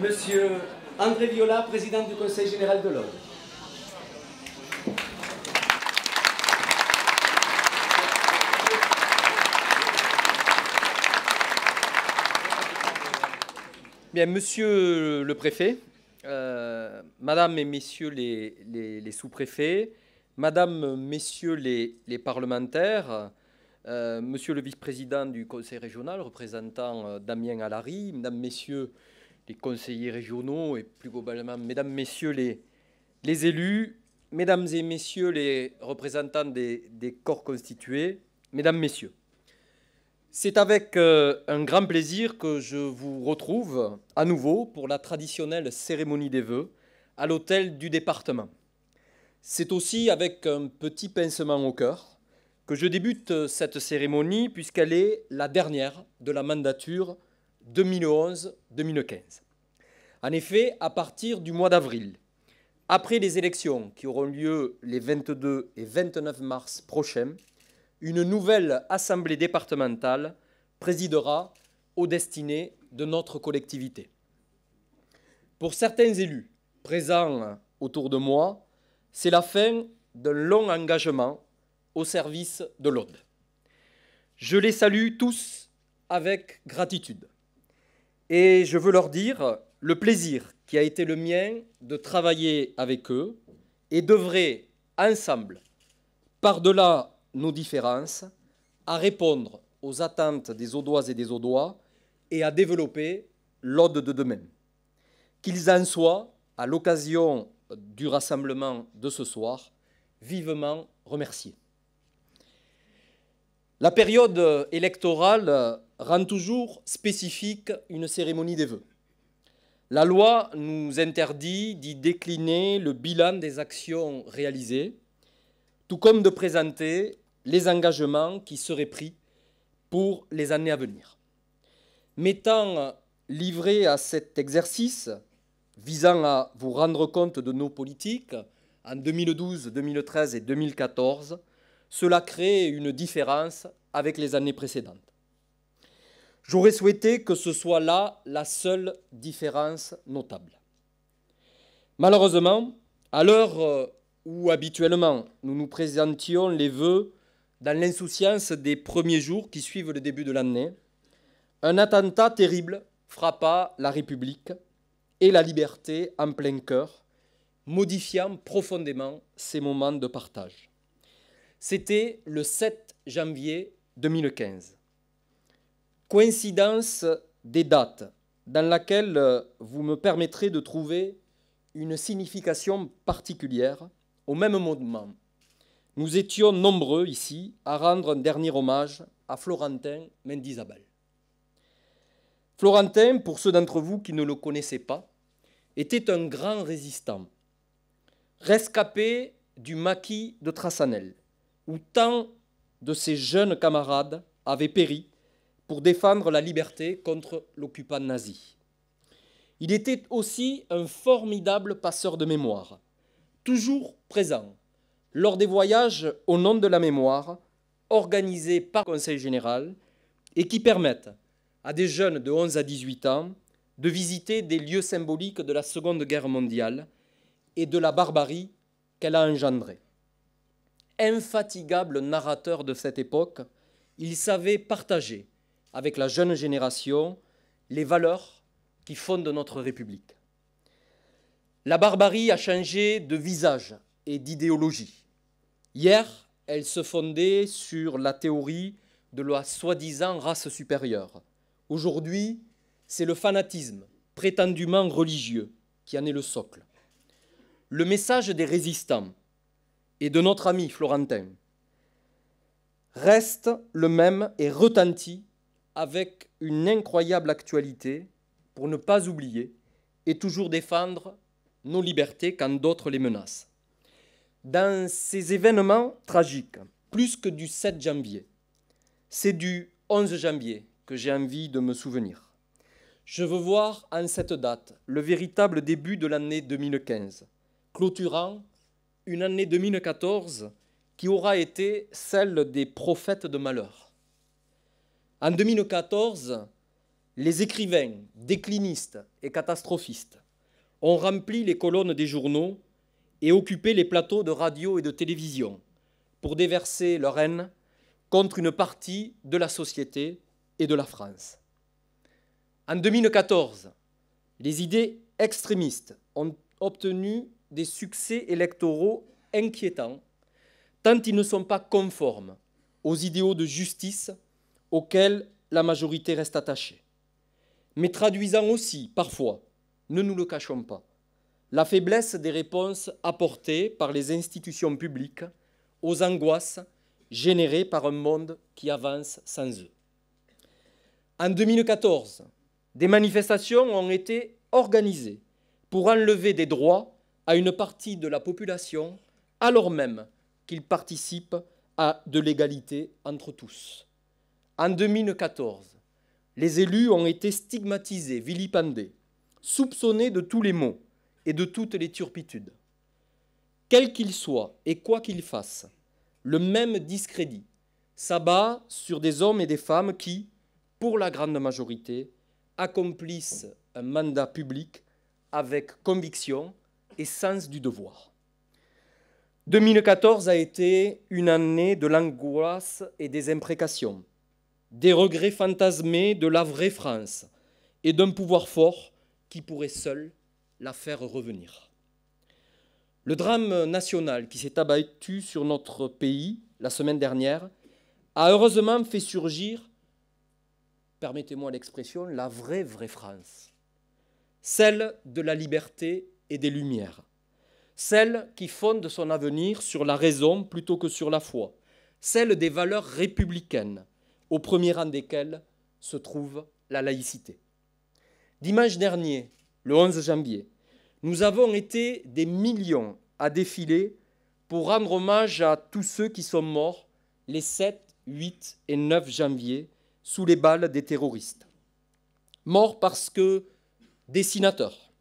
Monsieur André Viola, président du Conseil général de l'Ordre. Bien, monsieur le préfet, madame et messieurs les sous-préfets, madame, messieurs les parlementaires, monsieur le vice-président du conseil régional, représentant Damien Alary, mesdames, messieurs les conseillers régionaux et plus globalement, mesdames, messieurs les élus, mesdames et messieurs les représentants des corps constitués, mesdames, messieurs. C'est avec un grand plaisir que je vous retrouve à nouveau pour la traditionnelle cérémonie des vœux à l'hôtel du département. C'est aussi avec un petit pincement au cœur que je débute cette cérémonie puisqu'elle est la dernière de la mandature 2011-2015. En effet, à partir du mois d'avril, après les élections qui auront lieu les 22 et 29 mars prochains, une nouvelle assemblée départementale présidera aux destinées de notre collectivité. Pour certains élus présents autour de moi, c'est la fin d'un long engagement au service de l'Aude. Je les salue tous avec gratitude et je veux leur dire le plaisir qui a été le mien de travailler avec eux et d'œuvrer ensemble, par-delà nos différences, à répondre aux attentes des Audoises et des Audois et à développer l'Aude de demain. Qu'ils en soient, à l'occasion du rassemblement de ce soir, vivement remerciés. La période électorale rend toujours spécifique une cérémonie des vœux. La loi nous interdit d'y décliner le bilan des actions réalisées, tout comme de présenter les engagements qui seraient pris pour les années à venir. M'étant livré à cet exercice visant à vous rendre compte de nos politiques en 2012, 2013 et 2014, cela crée une différence avec les années précédentes. J'aurais souhaité que ce soit là la seule différence notable. Malheureusement, à l'heure où habituellement nous nous présentions les vœux dans l'insouciance des premiers jours qui suivent le début de l'année, un attentat terrible frappa la République et la liberté en plein cœur, modifiant profondément ces moments de partage. C'était le 7 janvier 2015. Coïncidence des dates dans laquelle vous me permettrez de trouver une signification particulière. Au même moment, nous étions nombreux ici à rendre un dernier hommage à Florentin Mendizabal. Florentin, pour ceux d'entre vous qui ne le connaissaient pas, était un grand résistant, rescapé du maquis de Trassanel, où tant de ses jeunes camarades avaient péri pour défendre la liberté contre l'occupant nazi. Il était aussi un formidable passeur de mémoire, toujours présent lors des voyages au nom de la mémoire organisés par le Conseil général et qui permettent à des jeunes de 11 à 18 ans de visiter des lieux symboliques de la Seconde Guerre mondiale et de la barbarie qu'elle a engendrée. Infatigable narrateur de cette époque, il savait partager avec la jeune génération les valeurs qui fondent notre République. La barbarie a changé de visage et d'idéologie. Hier, elle se fondait sur la théorie de la soi-disant race supérieure. Aujourd'hui, c'est le fanatisme prétendument religieux qui en est le socle. Le message des résistants et de notre ami Florentin reste le même et retentit avec une incroyable actualité pour ne pas oublier et toujours défendre nos libertés quand d'autres les menacent. Dans ces événements tragiques, plus que du 7 janvier, c'est du 11 janvier que j'ai envie de me souvenir. Je veux voir en cette date le véritable début de l'année 2015, clôturant une année 2014 qui aura été celle des prophètes de malheur. En 2014, les écrivains, déclinistes et catastrophistes ont rempli les colonnes des journaux et occupé les plateaux de radio et de télévision pour déverser leur haine contre une partie de la société et de la France. En 2014, les idées extrémistes ont obtenu des succès électoraux inquiétants, tant ils ne sont pas conformes aux idéaux de justice auxquels la majorité reste attachée, mais traduisant aussi, parfois, ne nous le cachons pas, la faiblesse des réponses apportées par les institutions publiques aux angoisses générées par un monde qui avance sans eux. En 2014, des manifestations ont été organisées pour enlever des droits à une partie de la population, alors même qu'ils participent à de l'égalité entre tous. En 2014, les élus ont été stigmatisés, vilipendés, soupçonnés de tous les maux et de toutes les turpitudes. Quels qu'ils soient et quoi qu'ils fassent, le même discrédit s'abat sur des hommes et des femmes qui, pour la grande majorité, accomplissent un mandat public avec conviction et sens du devoir. 2014 a été une année de l'angoisse et des imprécations, des regrets fantasmés de la vraie France et d'un pouvoir fort qui pourrait seul la faire revenir. Le drame national qui s'est abattu sur notre pays la semaine dernière a heureusement fait surgir, permettez-moi l'expression, la vraie France, celle de la liberté et des Lumières, celle qui fonde son avenir sur la raison plutôt que sur la foi, celle des valeurs républicaines, au premier rang desquelles se trouve la laïcité. Dimanche dernier, le 11 janvier, nous avons été des millions à défiler pour rendre hommage à tous ceux qui sont morts les 7, 8 et 9 janvier sous les balles des terroristes. Morts parce que dessinateurs,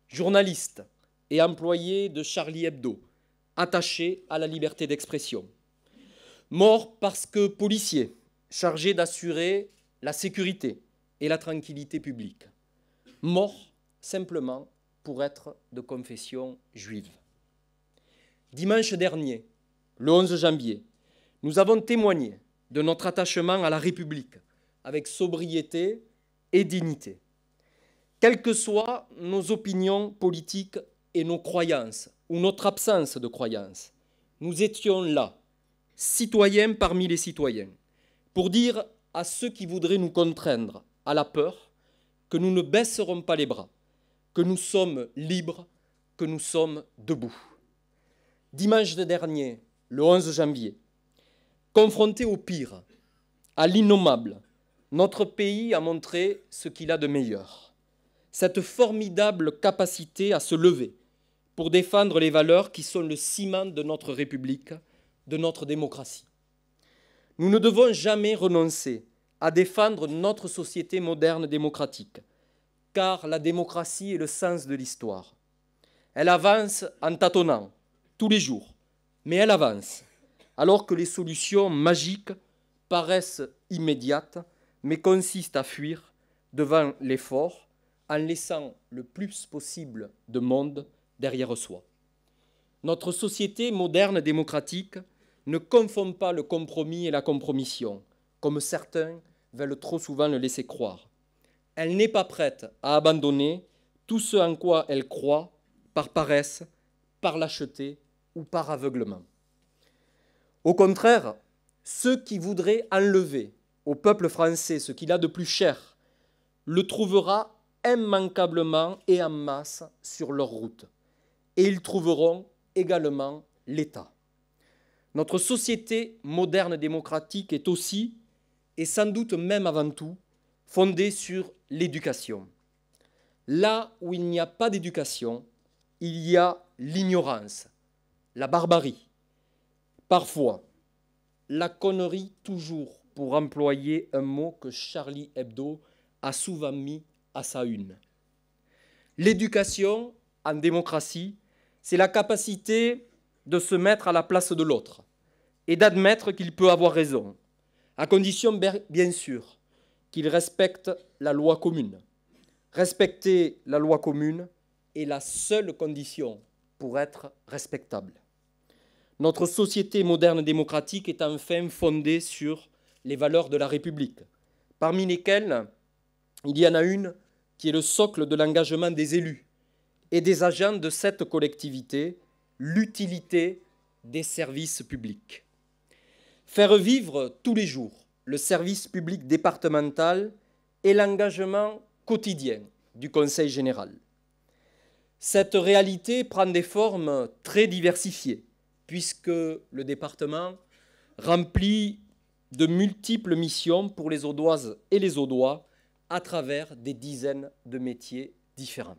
journalistes et employés de Charlie Hebdo, attachés à la liberté d'expression. Morts parce que policiers, chargés d'assurer la sécurité et la tranquillité publique. Morts simplement pour être de confession juive. Dimanche dernier, le 11 janvier, nous avons témoigné de notre attachement à la République avec sobriété et dignité. Quelles que soient nos opinions politiques et nos croyances, ou notre absence de croyances, nous étions là, citoyens parmi les citoyens, pour dire à ceux qui voudraient nous contraindre à la peur que nous ne baisserons pas les bras, que nous sommes libres, que nous sommes debout. Dimanche dernier, le 11 janvier, confronté au pire, à l'innommable, notre pays a montré ce qu'il a de meilleur. Cette formidable capacité à se lever pour défendre les valeurs qui sont le ciment de notre République, de notre démocratie. Nous ne devons jamais renoncer à défendre notre société moderne démocratique, car la démocratie est le sens de l'histoire. Elle avance en tâtonnant, tous les jours, mais elle avance, alors que les solutions magiques paraissent immédiates, mais consistent à fuir devant l'effort, en laissant le plus possible de monde derrière soi. Notre société moderne démocratique ne confond pas le compromis et la compromission, comme certains veulent trop souvent le laisser croire. Elle n'est pas prête à abandonner tout ce en quoi elle croit, par paresse, par lâcheté ou par aveuglement. Au contraire, ceux qui voudraient enlever au peuple français ce qu'il a de plus cher le trouvera immanquablement et en masse sur leur route. Et ils trouveront également l'État. Notre société moderne démocratique est aussi, et sans doute même avant tout, fondée sur l'éducation. Là où il n'y a pas d'éducation, il y a l'ignorance, la barbarie, parfois la connerie toujours, pour employer un mot que Charlie Hebdo a souvent mis à sa une. L'éducation en démocratie, c'est la capacité de se mettre à la place de l'autre et d'admettre qu'il peut avoir raison, à condition, bien sûr, qu'ils respectent la loi commune. Respecter la loi commune est la seule condition pour être respectable. Notre société moderne démocratique est enfin fondée sur les valeurs de la République, parmi lesquelles il y en a une qui est le socle de l'engagement des élus et des agents de cette collectivité, l'utilité des services publics. Faire vivre tous les jours le service public départemental est l'engagement quotidien du Conseil général. Cette réalité prend des formes très diversifiées, puisque le département remplit de multiples missions pour les Audoises et les Audois à travers des dizaines de métiers différents.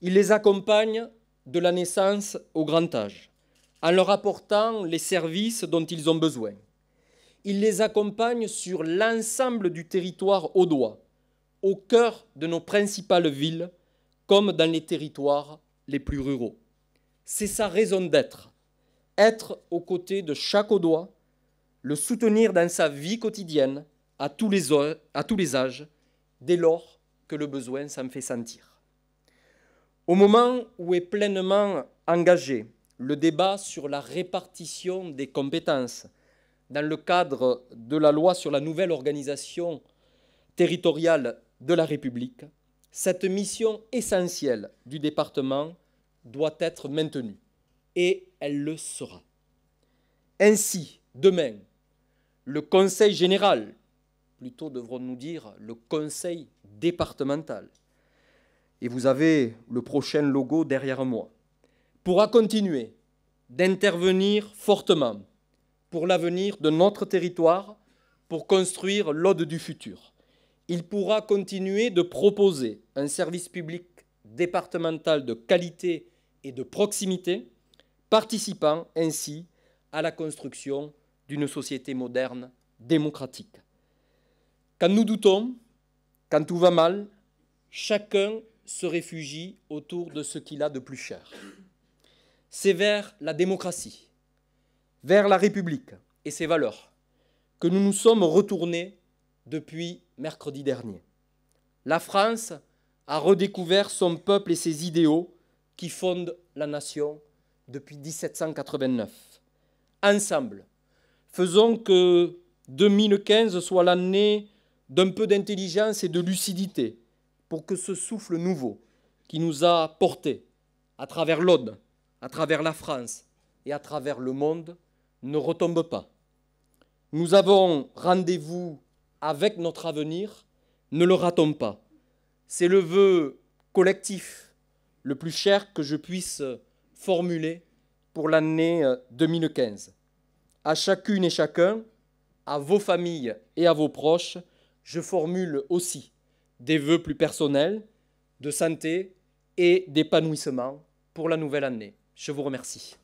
Il les accompagne de la naissance au grand âge, en leur apportant les services dont ils ont besoin. Il les accompagne sur l'ensemble du territoire audois, au cœur de nos principales villes, comme dans les territoires les plus ruraux. C'est sa raison d'être, être aux côtés de chaque Audois, le soutenir dans sa vie quotidienne, à tous les âges, dès lors que le besoin s'en fait sentir. Au moment où est pleinement engagé le débat sur la répartition des compétences dans le cadre de la loi sur la nouvelle organisation territoriale de la République, cette mission essentielle du département doit être maintenue, et elle le sera. Ainsi, demain, le Conseil général, plutôt devrons-nous dire le Conseil départemental, et vous avez le prochain logo derrière moi, pourra continuer d'intervenir fortement pour l'avenir de notre territoire, pour construire l'Aude du futur. Il pourra continuer de proposer un service public départemental de qualité et de proximité, participant ainsi à la construction d'une société moderne, démocratique. Quand nous doutons, quand tout va mal, chacun se réfugie autour de ce qu'il a de plus cher. C'est vers la démocratie, vers la République et ses valeurs que nous nous sommes retournés depuis mercredi dernier. La France a redécouvert son peuple et ses idéaux qui fondent la nation depuis 1789. Ensemble, faisons que 2015 soit l'année d'un peu d'intelligence et de lucidité pour que ce souffle nouveau qui nous a portés à travers l'Aude, à travers la France et à travers le monde ne retombe pas. Nous avons rendez-vous avec notre avenir, ne le ratons pas. C'est le vœu collectif le plus cher que je puisse formuler pour l'année 2015. À chacune et chacun, à vos familles et à vos proches, je formule aussi des vœux plus personnels, de santé et d'épanouissement pour la nouvelle année. Je vous remercie.